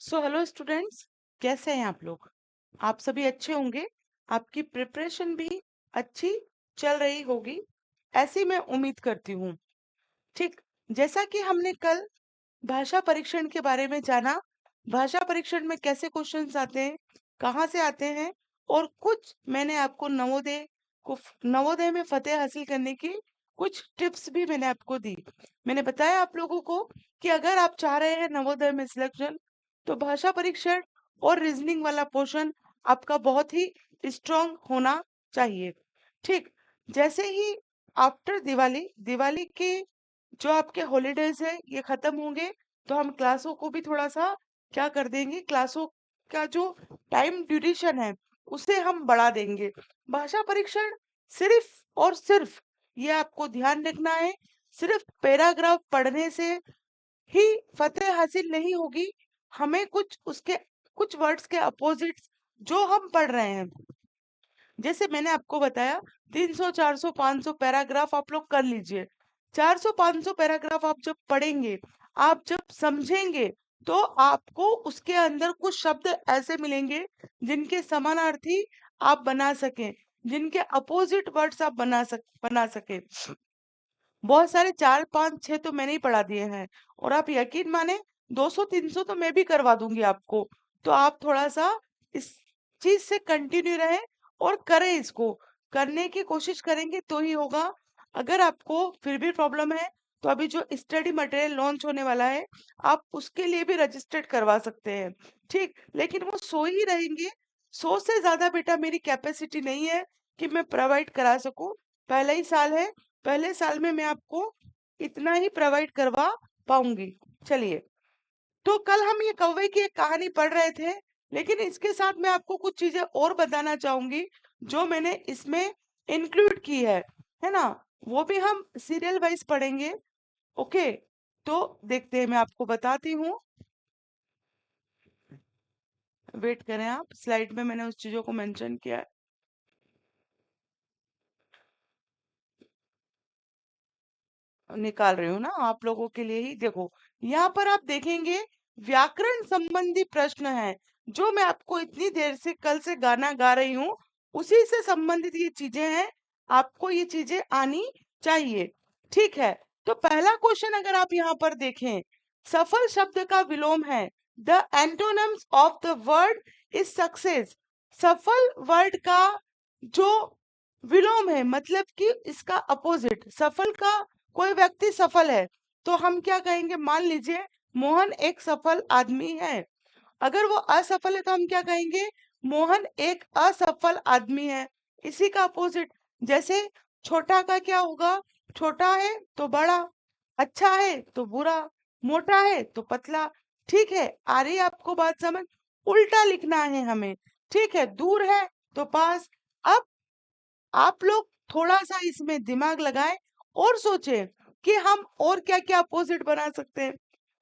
Hello students, कैसे हैं आप लोग? आप सभी अच्छे होंगे। आपकी प्रिपरेशन भी अच्छी चल रही होगी, ऐसी मैं उम्मीद करती हूँ। ठीक, जैसा कि हमने कल भाषा परीक्षण के बारे में जाना, भाषा परीक्षण में कैसे क्वेश्चंस आते हैं, कहाँ से आते हैं, और कुछ मैंने आपको नवोदय में फतेह हासिल करने की कुछ टिप्स भी मैंने आपको दी। मैंने बताया आप लोगों को कि अगर आप चाह रहे हैं नवोदय में सिलेक्शन, तो भाषा परीक्षण और रीजनिंग वाला पोर्शन आपका बहुत ही स्ट्रांग होना चाहिए। ठीक, जैसे ही आफ्टर दिवाली दिवाली के जो आपके हॉलीडेज है ये खत्म होंगे, तो हम क्लासों को भी थोड़ा सा क्या कर देंगे, क्लासों का जो टाइम ड्यूरेशन है उसे हम बढ़ा देंगे। भाषा परीक्षण सिर्फ और सिर्फ, ये आपको ध्यान रखना है, सिर्फ पैराग्राफ पढ़ने से ही फतेह हासिल नहीं होगी। हमें कुछ वर्ड्स के अपोजिट्स जो हम पढ़ रहे हैं, जैसे मैंने आपको बताया 300 400 500 पैराग्राफ आप लोग कर लीजिए। 400 500 पैराग्राफ आप जब पढ़ेंगे, आप जब समझेंगे, तो आपको उसके अंदर कुछ शब्द ऐसे मिलेंगे जिनके समानार्थी आप बना सकें, जिनके अपोजिट वर्ड्स आप बना सके। बहुत सारे 4 5 6 तो मैंने ही पढ़ा दिए हैं, और आप यकीन माने 200 300 तो मैं भी करवा दूंगी आपको। तो आप थोड़ा सा इस चीज से कंटिन्यू रहें और करें, इसको करने की कोशिश करेंगे तो ही होगा। अगर आपको फिर भी प्रॉब्लम है, तो अभी जो स्टडी मटेरियल लॉन्च होने वाला है, आप उसके लिए भी रजिस्टर्ड करवा सकते हैं। ठीक, लेकिन वो 100 ही रहेंगे। 100 से ज्यादा बेटा मेरी कैपेसिटी नहीं है कि मैं प्रोवाइड करा सकूं। पहला ही साल है, पहले साल में मैं आपको इतना ही प्रोवाइड करवा पाऊंगी। चलिए, तो कल हम ये कौवे की एक कहानी पढ़ रहे थे, लेकिन इसके साथ मैं आपको कुछ चीजें और बताना चाहूंगी जो मैंने इसमें इंक्लूड की है ना। वो भी हम सीरियल वाइज पढ़ेंगे। ओके, तो देखते हैं, मैं आपको बताती हूँ। वेट करें, आप स्लाइड में मैंने उस चीजों को मेंशन किया है। निकाल रही हूँ ना आप लोगों के लिए ही। देखो, यहाँ पर आप देखेंगे व्याकरण संबंधी प्रश्न है। जो मैं आपको इतनी देर से कल से गाना गा रही हूँ, उसी से संबंधित ये चीजें हैं। आपको ये चीजें आनी चाहिए। ठीक है, तो पहला क्वेश्चन अगर आप यहाँ पर देखें, सफल शब्द का विलोम है। The antonyms of the word is success. सफल वर्ड का जो विलोम है, मतलब कि इसका अपोजिट, सफल का कोई व्यक्ति सफल है, तो हम क्या कहेंगे? मान लीजिए मोहन एक सफल आदमी है। अगर वो असफल है तो हम क्या कहेंगे? मोहन एक असफल आदमी है। इसी का अपोजिट, जैसे छोटा का क्या होगा? छोटा है तो बड़ा, अच्छा है तो बुरा, मोटा है तो पतला। ठीक है, आ रही है आपको बात समझ? उल्टा लिखना है हमें। ठीक है, दूर है तो पास। अब आप लोग थोड़ा सा इसमें दिमाग लगाएं और सोचें कि हम और क्या क्या अपोजिट बना सकते हैं।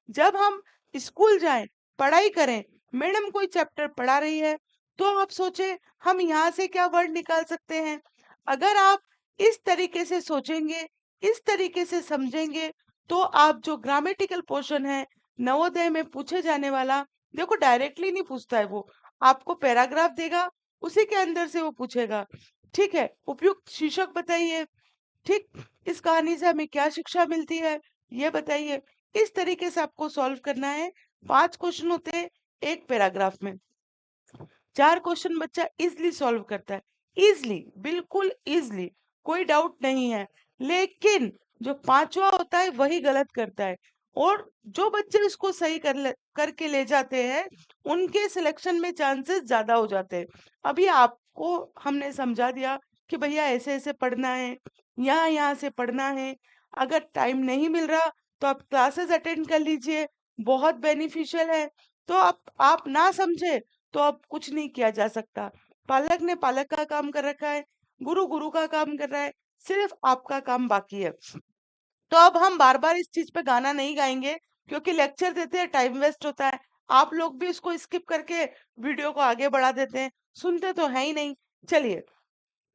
जब हम स्कूल जाएं, पढ़ाई करें, मैडम कोई चैप्टर पढ़ा रही है, तो आप सोचें हम यहाँ से क्या वर्ड निकाल सकते हैं। अगर आप इस तरीके से सोचेंगे, इस तरीके से समझेंगे, तो आप जो ग्रामेटिकल पोर्शन है नवोदय में पूछे जाने वाला, देखो डायरेक्टली नहीं पूछता है वो, आपको पैराग्राफ देगा, उसी के अंदर से वो पूछेगा। ठीक है, उपयुक्त शीर्षक बताइए। ठीक, इस कहानी से हमें क्या शिक्षा मिलती है, ये बताइए। इस तरीके से आपको सॉल्व करना है। 5 क्वेश्चन होते हैं एक पैराग्राफ में। 4 क्वेश्चन बच्चा इजली सॉल्व करता है, इजली, बिल्कुल इजली, कोई डाउट नहीं है। लेकिन जो पांचवा होता है वही गलत करता है, और जो बच्चे इसको सही करके ले जाते हैं, उनके सिलेक्शन में चांसेस ज्यादा हो जाते हैं। अभी आपको हमने समझा दिया कि भैया ऐसे ऐसे पढ़ना है, यहाँ यहाँ से पढ़ना है। अगर टाइम नहीं मिल रहा तो आप क्लासेस अटेंड कर लीजिए, बहुत बेनिफिशियल है। तो आप ना समझे तो अब कुछ नहीं किया जा सकता। पालक ने पालक का काम कर रखा है, गुरु गुरु का काम कर रहा है, सिर्फ आपका काम बाकी है। तो अब हम बार बार इस चीज पे गाना नहीं गाएंगे, क्योंकि लेक्चर देते हैं टाइम वेस्ट होता है। आप लोग भी इसको स्किप करके वीडियो को आगे बढ़ा देते हैं, सुनते तो है ही नहीं। चलिए,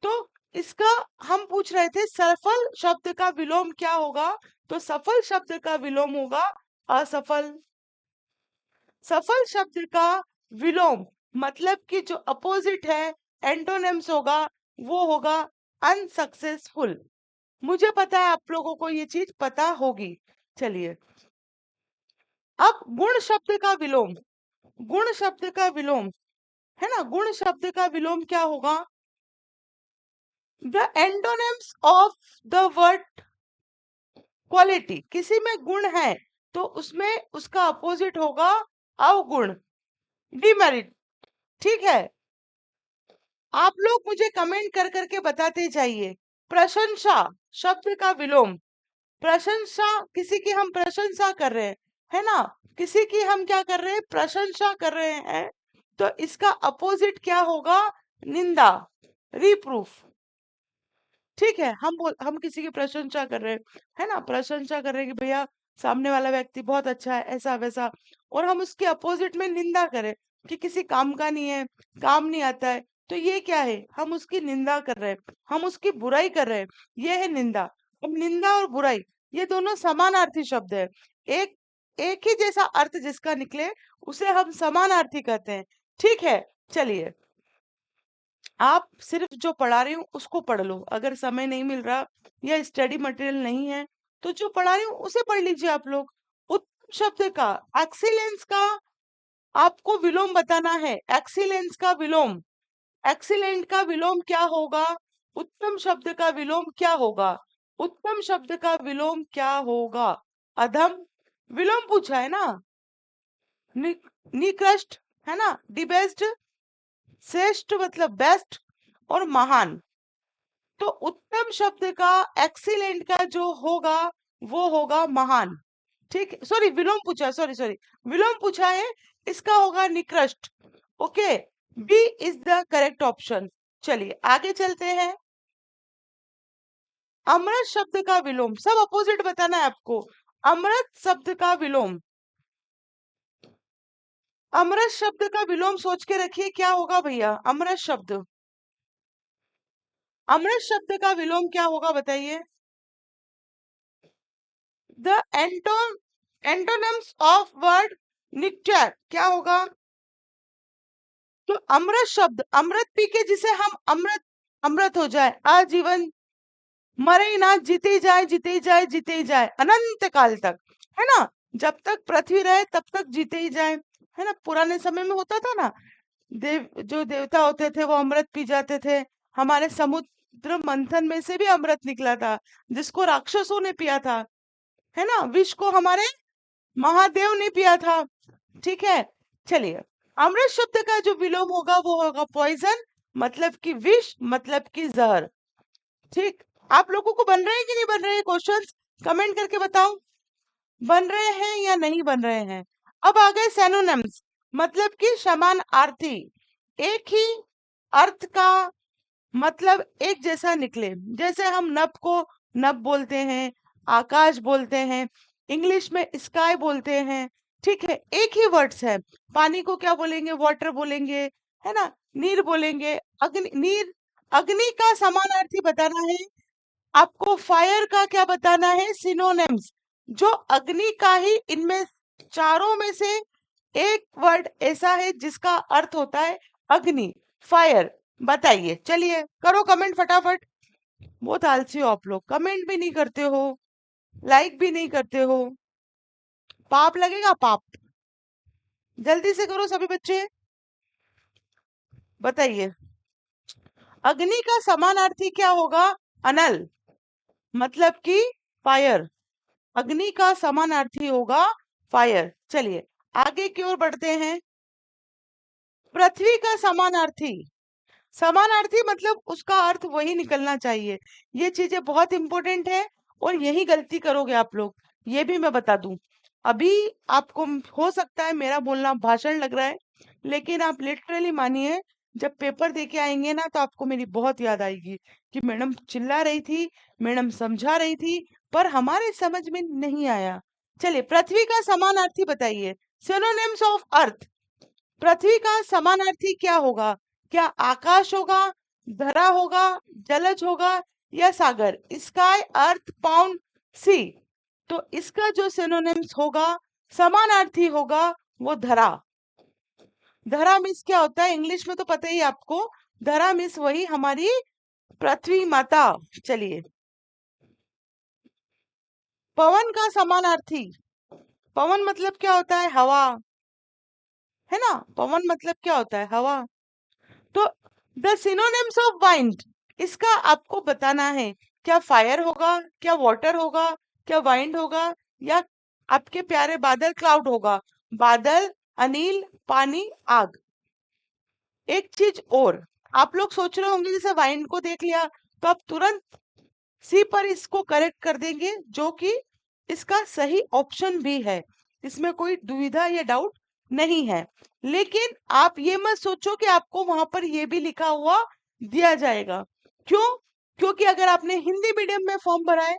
तो इसका हम पूछ रहे थे सफल शब्द का विलोम क्या होगा। तो सफल शब्द का विलोम होगा असफल। सफल शब्द का विलोम मतलब कि जो अपोजिट है, एंटोनिम्स होगा, वो होगा अनसक्सेसफुल। मुझे पता है आप लोगों को ये चीज पता होगी। चलिए, अब गुण शब्द का विलोम, गुण शब्द का विलोम है ना, गुण शब्द का विलोम क्या होगा? The antonyms of the word quality. किसी में गुण है तो उसमें उसका अपोजिट होगा अवगुण, डिमेरिट। ठीक है, आप लोग मुझे कमेंट कर करके बताते जाइए। प्रशंसा शब्द का विलोम, प्रशंसा, किसी की हम प्रशंसा कर रहे हैं, है ना, किसी की हम क्या कर रहे हैं, प्रशंसा कर रहे हैं, तो इसका अपोजिट क्या होगा? निंदा, रिप्रूफ। ठीक है, हम किसी की प्रशंसा कर रहे हैं, है ना, प्रशंसा कर रहे हैं कि भैया सामने वाला व्यक्ति बहुत अच्छा है, ऐसा वैसा, और हम उसके अपोजिट में निंदा करें कि किसी काम का नहीं है, काम नहीं आता है, तो ये क्या है? हम उसकी निंदा कर रहे हैं, हम उसकी बुराई कर रहे हैं, ये है निंदा। अब निंदा और बुराई ये दोनों समानार्थी शब्द है। एक एक ही जैसा अर्थ जिसका निकले उसे हम समानार्थी कहते हैं। ठीक है, चलिए, आप सिर्फ जो पढ़ा रही हूँ उसको पढ़ लो। अगर समय नहीं मिल रहा या स्टडी मटेरियल नहीं है तो जो पढ़ा रही हूँ उसे पढ़ लीजिए आप लोग। उत्तम शब्द का, एक्सीलेंस का आपको विलोम बताना है। एक्सीलेंस का विलोम, एक्सीलेंट का विलोम क्या होगा? उत्तम शब्द का विलोम क्या होगा? उत्तम शब्द का विलोम क्या होगा? अधम, विलोम पूछा है ना। नि, निकृष्ट है ना, डिबेस्ट, श्रेष्ठ मतलब बेस्ट, और महान। तो उत्तम शब्द का एक्सीलेंट का जो होगा वो होगा महान। ठीक, सॉरी विलोम पूछा, सॉरी सॉरी, विलोम पूछा है, इसका होगा निकृष्ट। Okay, B is the correct option. चलिए आगे चलते हैं। अमृत शब्द का विलोम, सब अपोजिट बताना है आपको। अमृत शब्द का विलोम, अमृत शब्द का विलोम सोच के रखिए क्या होगा भैया। अमृत शब्द, अमृत शब्द का विलोम क्या होगा बताइए। द एंटोनिम्स ऑफ वर्ड निक्टर क्या होगा? तो अमृत शब्द, अमृत पी के जिसे हम अमृत, अमृत हो जाए, आजीवन, मरे ही ना, जीते ही जाए, जीते ही जाए, जीते ही जाए, अनंत काल तक, है ना, जब तक पृथ्वी रहे तब तक जीते ही जाए, है ना। पुराने समय में होता था ना, जो देवता होते थे वो अमृत पी जाते थे। हमारे समुद्र मंथन में से भी अमृत निकला था जिसको राक्षसों ने पिया था, है ना, विष को हमारे महादेव ने पिया था। ठीक है, चलिए, अमृत शब्द का जो विलोम होगा वो होगा पॉइजन, मतलब कि विष, मतलब कि जहर। ठीक, आप लोगों को बन रहे हैं कि नहीं बन रहे हैं क्वेश्चंस? कमेंट करके बताओ, बन रहे हैं या नहीं बन रहे हैं। अब आ गए सैनोनिम्स, मतलब कि समान अर्थी, एक ही अर्थ का मतलब एक जैसा निकले। जैसे हम नभ को नभ बोलते हैं, आकाश बोलते हैं, इंग्लिश में स्काई बोलते हैं। ठीक है, एक ही वर्ड्स है। पानी को क्या बोलेंगे? वाटर बोलेंगे, है ना, नीर बोलेंगे, अग्नि, नीर, अग्नि का समानार्थी बताना है आपको। फायर का क्या बताना है? सिनोनिम्स। जो अग्नि का ही इनमें चारों में से एक वर्ड ऐसा है जिसका अर्थ होता है अग्नि, फायर। बताइए, चलिए करो कमेंट फटाफट। बहुत आलसी हो आप लोग, कमेंट भी नहीं करते हो, लाइक भी नहीं करते हो, पाप लगेगा पाप। जल्दी से करो सभी बच्चे, बताइए। अग्नि का समानार्थी क्या होगा? अनल, मतलब कि फायर। अग्नि का समानार्थी होगा फायर। चलिए आगे की ओर बढ़ते हैं। पृथ्वी का समानार्थी, समानार्थी मतलब उसका अर्थ वही निकलना चाहिए। ये चीजें बहुत इंपॉर्टेंट है और यही गलती करोगे आप लोग, ये भी मैं बता दूं। अभी आपको हो सकता है मेरा बोलना भाषण लग रहा है, लेकिन आप लिटरली मानिए, जब पेपर दे के आएंगे ना तो आपको मेरी बहुत याद आएगी कि मैडम चिल्ला रही थी, मैडम समझा रही थी, पर हमारे समझ में नहीं आया। चलिए, पृथ्वी का समानार्थी बताइए। सिनोनिम्स ऑफ अर्थ, पृथ्वी का समानार्थी क्या होगा? क्या आकाश होगा, धरा होगा, जलज होगा, या सागर? स्काई, अर्थ, पाउंड, सी। तो इसका जो सिनोनिम्स होगा, समानार्थी होगा, वो धरा। धरा मीन्स क्या होता है इंग्लिश में तो पता ही है आपको। धरा मीन्स वही हमारी पृथ्वी माता। चलिए, पवन का समानार्थी। पवन मतलब क्या होता है? हवा, है ना। पवन मतलब क्या होता है? हवा। तो द सिनोनिम्स ऑफ वाइंड, इसका आपको बताना है। क्या फायर होगा, क्या वाटर होगा, क्या वाइंड होगा, या आपके प्यारे बादल क्लाउड होगा? बादल, अनिल, पानी, आग। एक चीज और, आप लोग सोच रहे होंगे जैसे वाइंड को देख लिया तो आप तुरंत सी पर इसको करेक्ट कर देंगे, जो कि इसका सही ऑप्शन भी है। इसमें कोई दुविधा या डाउट नहीं है। लेकिन आप ये मत सोचो कि आपको वहां पर ये भी लिखा हुआ दिया जाएगा। क्यों? क्योंकि अगर आपने हिंदी मीडियम में फॉर्म भरा है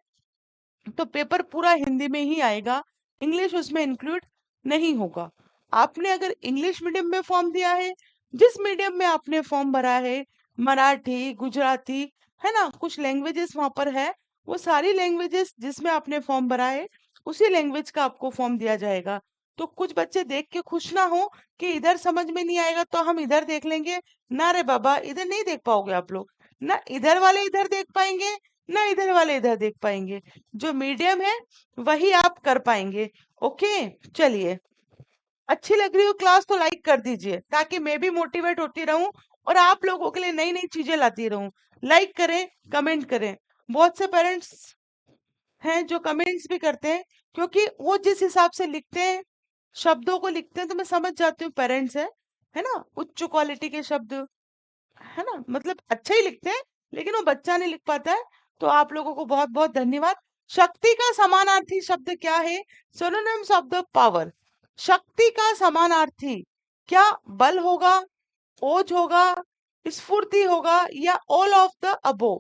तो पेपर पूरा हिंदी में ही आएगा, इंग्लिश उसमें इंक्लूड नहीं होगा। आपने अगर इंग्लिश मीडियम में फॉर्म दिया है, जिस मीडियम में आपने फॉर्म भरा है, मराठी, गुजराती, है ना, कुछ लैंग्वेजेस वहां पर है, वो सारी लैंग्वेजेस जिसमें आपने फॉर्म भरा है उसी लैंग्वेज का आपको फॉर्म दिया जाएगा। तो कुछ बच्चे देख के खुश ना हो कि इधर समझ में नहीं आएगा तो हम इधर देख लेंगे। ना रे बाबा, इधर नहीं देख पाओगे आप लोग। ना इधर वाले इधर देख पाएंगे, ना इधर वाले इधर देख पाएंगे। जो मीडियम है वही आप कर पाएंगे। ओके, चलिए। अच्छी लग रही हो क्लास तो लाइक कर दीजिए, ताकि मैं भी मोटिवेट होती रहूं और आप लोगों के लिए नई नई चीजें लाती रहूं। लाइक करें, कमेंट करें। बहुत से पेरेंट्स हैं जो कमेंट्स भी करते हैं, क्योंकि वो जिस हिसाब से लिखते हैं, शब्दों को लिखते हैं, तो मैं समझ जाती हूँ पेरेंट्स है ना, उच्च क्वालिटी के शब्द, है ना, मतलब अच्छा ही लिखते हैं, लेकिन वो बच्चा नहीं लिख पाता है। तो आप लोगों को बहुत बहुत धन्यवाद। शक्ति का समानार्थी शब्द क्या है? Synonyms of the power. शक्ति का समानार्थी क्या बल होगा, ओज होगा, स्फूर्ति होगा, या ऑल ऑफ द अबो?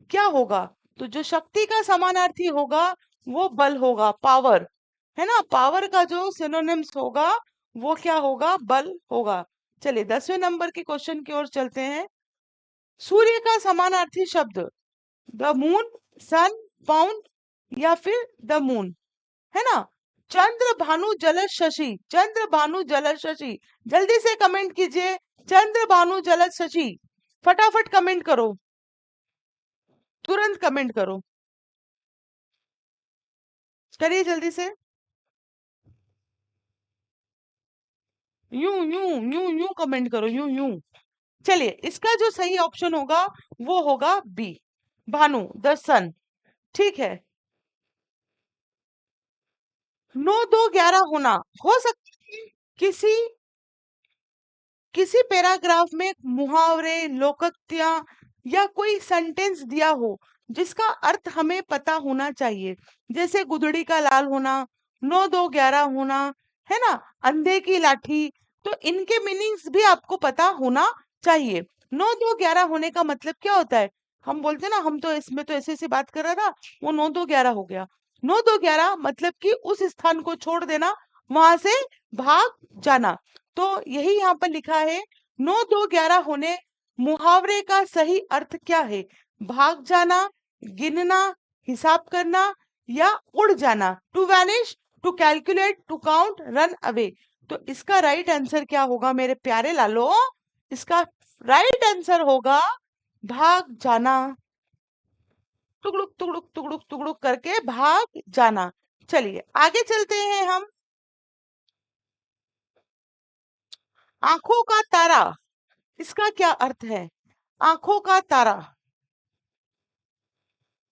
क्या होगा? तो जो शक्ति का समानार्थी होगा वो बल होगा, पावर, है ना। पावर का जो सिनोनिम्स होगा वो क्या होगा? बल होगा। चलिए 10वें नंबर के क्वेश्चन की ओर चलते हैं। सूर्य का समानार्थी शब्द, द मून, सन, पाउंड, या फिर द मून, है ना। चंद्र, भानु, जलज, शशि। चंद्र, भानु, जलज, शशि। जल्दी से कमेंट कीजिए। चंद्र, भानु, जलज, शशि। फटाफट कमेंट करो, तुरंत कमेंट करो, करिए जल्दी से। यूं यूं यूं यूं कमेंट करो, यूं यूं। चलिए, इसका जो सही ऑप्शन होगा वो होगा बी, भानु, द सन। ठीक है। 9 2 11 होना, हो सकता है किसी किसी पैराग्राफ में मुहावरे, लोकोक्तियां या कोई सेंटेंस दिया हो जिसका अर्थ हमें पता होना चाहिए। जैसे गुदड़ी का लाल होना, 9 2 11 होना, है ना, अंधे की लाठी। तो इनके मीनिंग्स भी आपको पता होना चाहिए। 9 2 11 होने का मतलब क्या होता है? हम बोलते हैं ना, हम तो इसमें तो ऐसे ऐसे बात कर रहा था, वो 9 2 11 हो गया। 9 2 11 मतलब कि उस स्थान को छोड़ देना, वहां से भाग जाना। तो यही यहाँ पर लिखा है। 9 2 11 होने मुहावरे का सही अर्थ क्या है? भाग जाना, गिनना, हिसाब करना, या उड़ जाना। To vanish, to calculate, to count, run away. तो इसका राइट आंसर क्या होगा मेरे प्यारे लालो? इसका राइट आंसर होगा भाग जाना। टुकड़ुक टुकड़ुक टुकड़ुक टुकड़ुक करके भाग जाना। चलिए आगे चलते हैं हम। आंखों का तारा, इसका क्या अर्थ है? आंखों का तारा,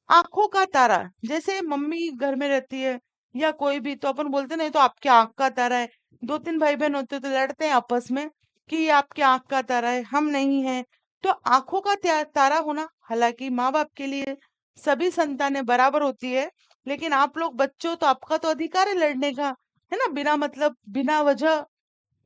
आंखों का तारा। जैसे मम्मी घर में रहती है या कोई भी, तो अपन बोलते नहीं तो आपके आंख का तारा है। 2 3 भाई बहन होते तो लड़ते हैं आपस में कि ये आपके आंख का तारा है, हम नहीं है। तो आंखों का तारा होना, हालांकि माँ बाप के लिए सभी संतानें बराबर होती है, लेकिन आप लोग बच्चों, तो आपका तो अधिकार है लड़ने का, है ना, बिना मतलब बिना वजह,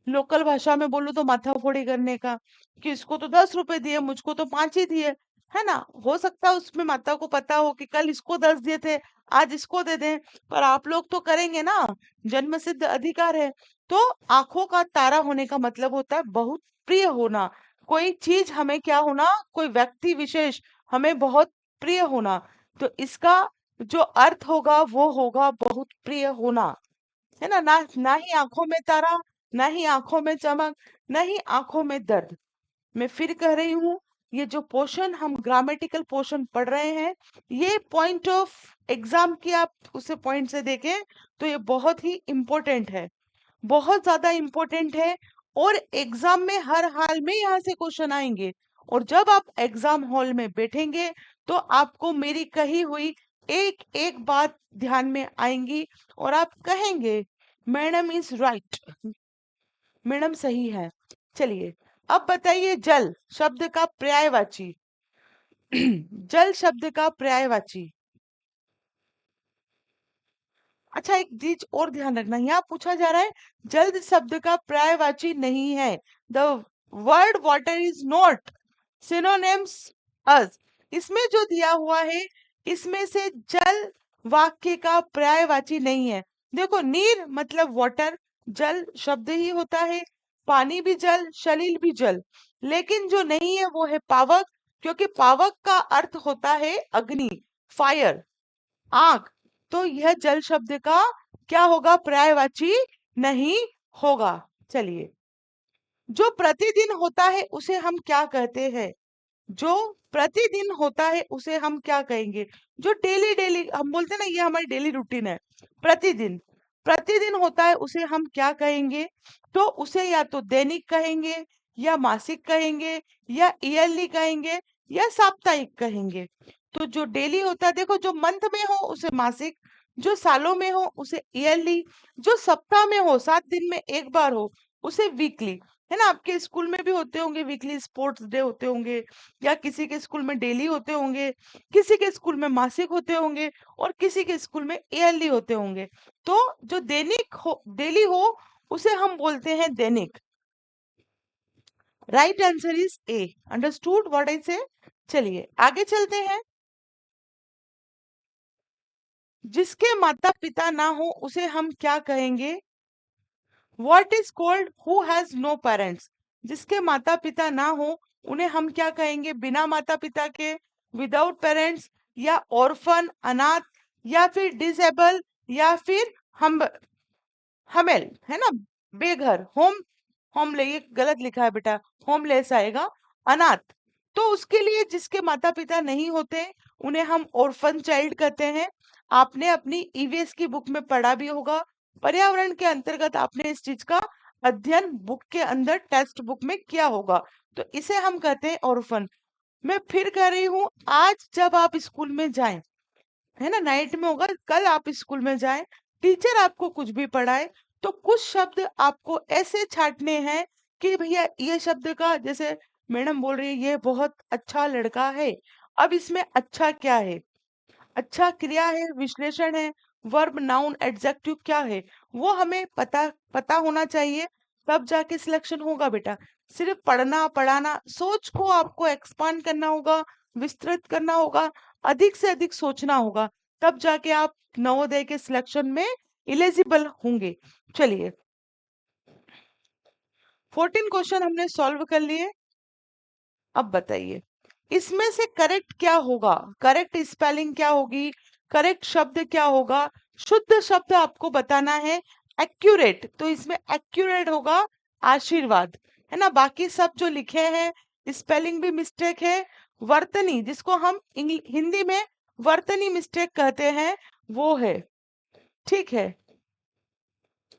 लोकल भाषा में बोलूं तो माथाफोड़ी करने का, कि इसको तो 10 रुपए दिए, मुझको तो 5 ही दिए, है ना। हो सकता है उसमें माता को पता हो कि कल इसको 10 दिए थे, आज इसको दे दें, पर आप लोग तो करेंगे ना, जन्म सिद्ध अधिकार है। तो आंखों का तारा होने का मतलब होता है बहुत प्रिय होना। कोई चीज हमें क्या होना, कोई व्यक्ति विशेष हमें बहुत प्रिय होना। तो इसका जो अर्थ होगा वो होगा बहुत प्रिय होना, है ना। ना ही आंखों में तारा, ना ही आंखों में चमक, ना ही आंखों में दर्द। मैं फिर कह रही हूँ, ये जो पोर्शन हम ग्रामेटिकल पोर्शन पढ़ रहे हैं, ये पॉइंट ऑफ एग्जाम की आप उसे पॉइंट से देखें तो ये बहुत ही इम्पोर्टेंट है, बहुत ज्यादा इम्पोर्टेंट है। और एग्जाम में हर हाल में यहाँ से क्वेश्चन आएंगे। और जब आप एग्जाम हॉल में बैठेंगे तो आपको मेरी कही हुई एक एक बात ध्यान में आएंगी और आप कहेंगे मैडम इज राइट, मैडम सही है। चलिए, अब बताइए जल शब्द का पर्यायवाची। जल शब्द का पर्यायवाची। अच्छा, एक चीज और ध्यान रखना, यहाँ पूछा जा रहा है जल्द शब्द का पर्यायवाची नहीं है। The word water is not synonyms as. इसमें जो दिया हुआ है, इसमें से जल वाक्य का पर्यायवाची नहीं है। देखो, नीर मतलब वाटर, जल शब्द ही होता है, पानी भी जल, सलिल भी जल। लेकिन जो नहीं है वो है पावक, क्योंकि पावक का अर्थ होता है अग्नि, फायर, आग। तो यह जल शब्द का क्या होगा, पर्यायवाची नहीं होगा। चलिए, जो प्रतिदिन होता है उसे हम क्या कहते हैं? जो प्रतिदिन होता है उसे हम क्या कहेंगे? जो डेली डेली हम बोलते हैं ना, ये हमारी डेली रूटीन है, प्रतिदिन, प्रतिदिन होता है उसे हम क्या कहेंगे? तो उसे या तो दैनिक कहेंगे, या मासिक कहेंगे, या ईयरली कहेंगे, या साप्ताहिक कहेंगे। तो जो डेली होता है, देखो, जो मंथ में हो उसे मासिक, जो सालों में हो उसे ईयरली, जो सप्ताह में हो, 7 दिन में एक बार हो, उसे वीकली। है ना, आपके स्कूल में भी होते होंगे वीकली स्पोर्ट्स डे होते होंगे, या किसी के स्कूल में डेली होते होंगे, किसी के स्कूल में मासिक होते होंगे, और किसी के स्कूल में ईयरली होते होंगे। तो जो दैनिक हो, डेली हो, उसे हम बोलते हैं दैनिक। Right answer is a. Understood what I से? चलिए आगे चलते हैं। जिसके माता पिता ना हो उसे हम क्या कहेंगे? What is called who has no parents. जिसके माता पिता ना हो उन्हें हम क्या कहेंगे? बिना माता पिता के, विदाउट पेरेंट्स, या ऑर्फन, अनाथ, या फिर डिसेबल, या फिर हम हमेल, है ना, बेघर, होमले, ये गलत लिखा है बेटा, होमलेस आएगा, अनाथ। तो उसके लिए जिसके माता पिता नहीं होते उन्हें हम ऑर्फन चाइल्ड कहते हैं। आपने अपनी ईवीएस की बुक में पढ़ा भी होगा, पर्यावरण के अंतर्गत आपने इस चीज का अध्ययन बुक के अंदर टेक्स्ट बुक में किया होगा। तो इसे हम कहते हैं ऑर्फन। मैं फिर कह रही हूँ, आज जब आप स्कूल में जाएं, है ना, नाइट में होगा, कल आप स्कूल में जाएं, टीचर आपको कुछ भी पढ़ाए, तो कुछ शब्द आपको ऐसे छांटने हैं कि भैया ये शब्द का, जैसे मैडम बोल रही है ये बहुत अच्छा लड़का है, अब इसमें अच्छा क्या है? अच्छा क्रिया है, विश्लेषण है, वर्ब, नाउन, एडजेक्टिव क्या है, वो हमें पता पता होना चाहिए, तब जाके सिलेक्शन होगा बेटा। सिर्फ पढ़ना पढ़ाना, सोच को आपको एक्सपांड करना होगा, विस्तृत करना होगा, अधिक से अधिक सोचना होगा, तब जाके आप नवोदय के सिलेक्शन में इलिजिबल होंगे। चलिए, 14 क्वेश्चन हमने सॉल्व कर लिए। अब बताइए, इसमें से करेक्ट क्या होगा? करेक्ट स्पेलिंग क्या होगी? करेक्ट शब्द क्या होगा? शुद्ध शब्द आपको बताना है। एक्यूरेट, तो इसमें एक्यूरेट होगा आशीर्वाद, है ना। बाकी सब जो लिखे हैं स्पेलिंग भी मिस्टेक है। वर्तनी, जिसको हम हिंदी में वर्तनी मिस्टेक कहते हैं, वो है, ठीक है।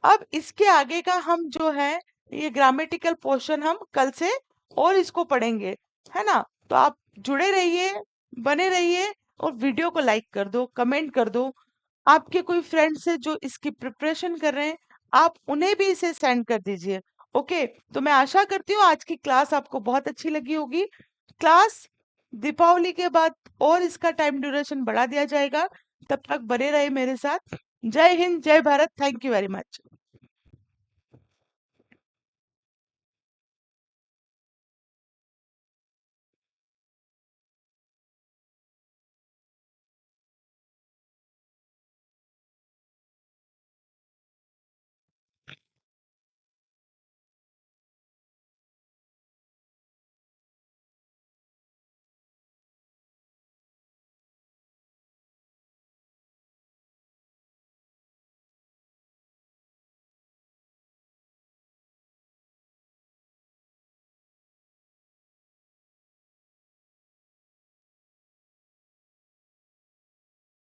अब इसके आगे का हम जो है, ये ग्रामेटिकल पोर्शन हम कल से और इसको पढ़ेंगे, है ना। तो आप जुड़े रहिए, बने रहिए, और वीडियो को लाइक कर दो, कमेंट कर दो। आपके कोई फ्रेंड्स है जो इसकी प्रिपरेशन कर रहे हैं, आप उन्हें भी इसे सेंड कर दीजिए। ओके, तो मैं आशा करती हूँ आज की क्लास आपको बहुत अच्छी लगी होगी। क्लास दीपावली के बाद और इसका टाइम ड्यूरेशन बढ़ा दिया जाएगा, तब तक बने रहे मेरे साथ। जय हिंद, जय Bharat, thank you very much.